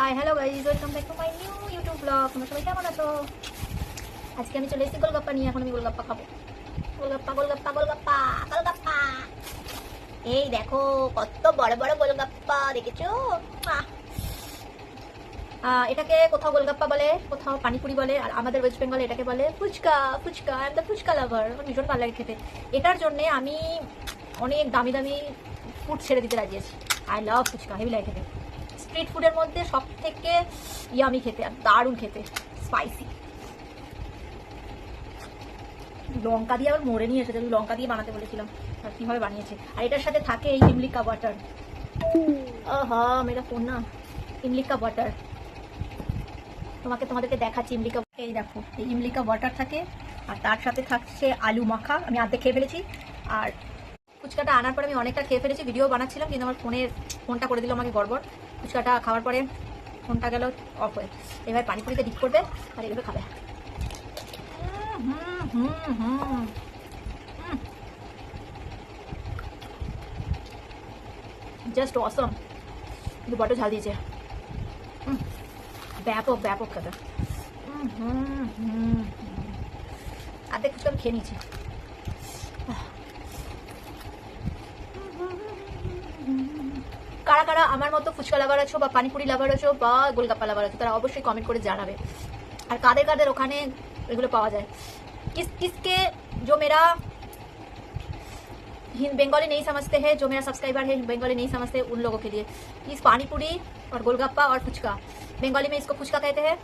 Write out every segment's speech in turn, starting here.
Hi hello guys, welcome back to my new YouTube blog. তোমরা সবাই কেমন আছো? আজকে আমি চলে এসেছি গোলগাপ্পা নিয়ে। এখন আমি গোলগাপ্পা খাবো। গোলগাপ্পা গোলগাপ্পা গোলগাপ্পা গোলগাপ্পা। এই দেখো কত বড় বড় গোলগাপ্পা, দেখেছো? এটাকে কোথাও গোলগাপ্পা বলে, কোথাও পানিপুরি বলে, আর আমাদের ওয়েস্ট বেঙ্গলে এটাকে বলে fuchka. Fuchka, I am the fuchka lover. আমার ভীষণ ভালো লাগে খেতে। এটার জন্যে আমি অনেক দামি দামি ফুড ছেড়ে দিতে রাজি আছি। আই লাভ ফুচকা, হেভি লাগে খেতে। স্ট্রিট ফুডের মধ্যে সব থেকে ইয়ামি খেতে, আর দারুণ খেতে, স্পাইসি। লঙ্কা দিয়ে আবার মোড়ে নিয়ে এসেছে, আমি লঙ্কা দিয়ে বানাতে বলেছিলাম, আর কীভাবে বানিয়েছে। আর এটার সাথে থাকে এই ইমলি কা বাটার। মেরা ফোন না, ইমলি কা বাটার। তোমাদেরকে দেখাচ্ছি ইমলি কা। এই দেখো, এই ইমলি কা বাটার থাকে, আর তার সাথে থাকছে আলু মাখা। আমি আর্ধেক খেয়ে ফেলেছি। আর ফুচকাটা আনার পরে আমি অনেকটা খেয়ে ফেলেছি, ভিডিও বানাচ্ছিলাম, কিন্তু আমার ফোনটা করে দিল আমাকে গড়বড়। ফুচকাটা খাওয়ার পরে ফোনটা গেল অফ হয়ে। এবার পানিপুরিতে ডিপ করবে আর এগুলো খাবে। জাস্ট অসম। কিন্তু বড্ড ঝাল দিয়েছে, ব্যাপক ব্যাপক খেতে। আর্ধেক ফুচকা আমি খেয়ে নিয়েছি। কারা কারা আমার মতো ফুচকা লাভার আছো, বা পানিপুরি লাভার আছো, বা গোলগাপ্পা লাভার আছো, তারা অবশ্যই কমেন্ট করে জানাবে। আর কাদের কাদের ওখানে এগুলো পাওয়া যায়। किसके जो मेरा बंगाली नहीं समझते हैं, जो मेरा सब्सक्राइबर है बंगाली नहीं समझते, उन लोगों के लिए इस पानीपुरी और गोलगप्पा और फुचका, बंगाली में इसको फुचका कहते हैं,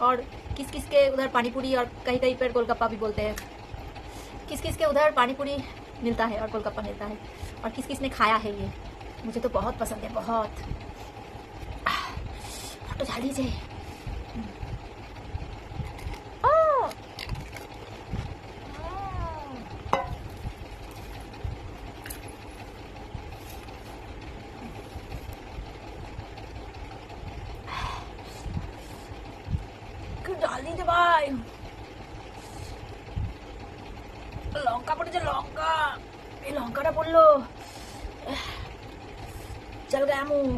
और किस किस के उधर पानीपुरी और कहीं कहीं पर गोलगप्पा भी बोलते हैं। किस किस के उधर पानीपुरी मिलता है और गोलगप्पा मिलता है, और किस किस ने खाया है ये। मुझे तो बहुत पसंद है, बहुत। फोटो डाल दीजिए। ডাল দিতে ভাই, লঙ্কা পড়েছে, লঙ্কা। এই লঙ্কাটা পড়লো, चल गया मुंह,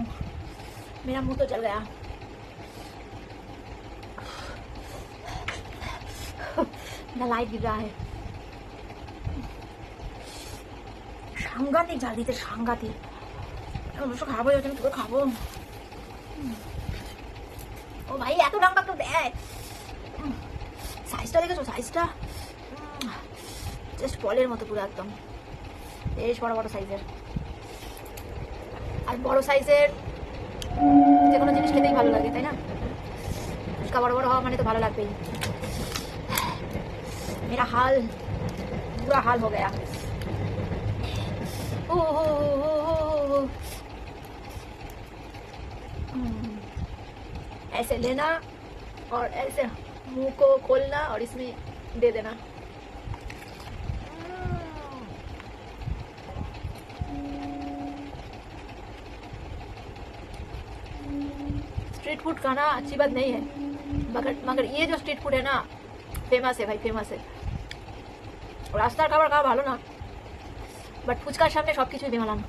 मेरा मुंह तो चल गया। मेरा लाइट गिर रहा है। সাংঘাতিক ঝাল দিতে, সাংঘাতিক। অবশ্য খাবো, আমি তোকে খাবো। ও ভাই, এত লঙ্কা তো দেয়। সাইজটা দেখেছো? সাইজটা জাস্ট বলের মতো, পুরো একদম বেশ বড় বড় সাইজের। আর বড় সাইজের যে কোনো জিনিস খেতেই ভালো লাগে, তাই না? ফুচকা বড় বড় হওয়া মানে তো ভালো লাগবেই। मेरा हाल बुरा हाल हो गया। ऐसे लेना और ऐसे मुंह को खोलना और इसमें दे देना। स्ट्रीट फूड खाना अच्छी बात नहीं है, मगर ये जो स्ट्रीट फूड है ना, फेमस है भाई, फेमस है। রাস্তার খাবার খাওয়া ভালো না, বাট ফুচকার সামনে সব কিছুই বেমালাম।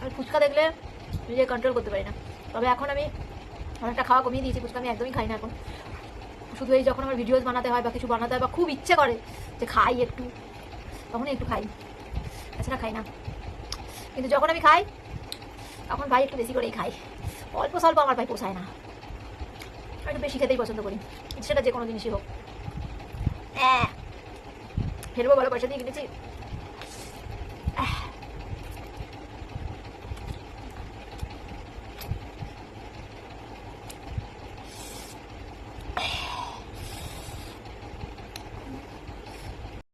আমি ফুচকা দেখলে নিজে কন্ট্রোল করতে পারি না। তবে এখন আমি অনেকটা খাওয়া কমিয়ে দিয়েছি, ফুচকা আমি একদমই খাই না এখন। শুধু এই যখন আমার ভিডিওস বানাতে হয় বা কিছু বানাতে হয় বা খুব ইচ্ছে করে যে খাই একটু, তখনই একটু খাই, এছাড়া খাই না। কিন্তু যখন আমি খাই তখন ভাই একটু বেশি করেই খাই। অল্প স্বল্প আমার ভাই পোষায় না, আমি একটু বেশি খেতেই পছন্দ করি, সেটা যে কোনো জিনিসই হোক। ফেরবো, ভালো পয়সা দিয়ে কিনেছি।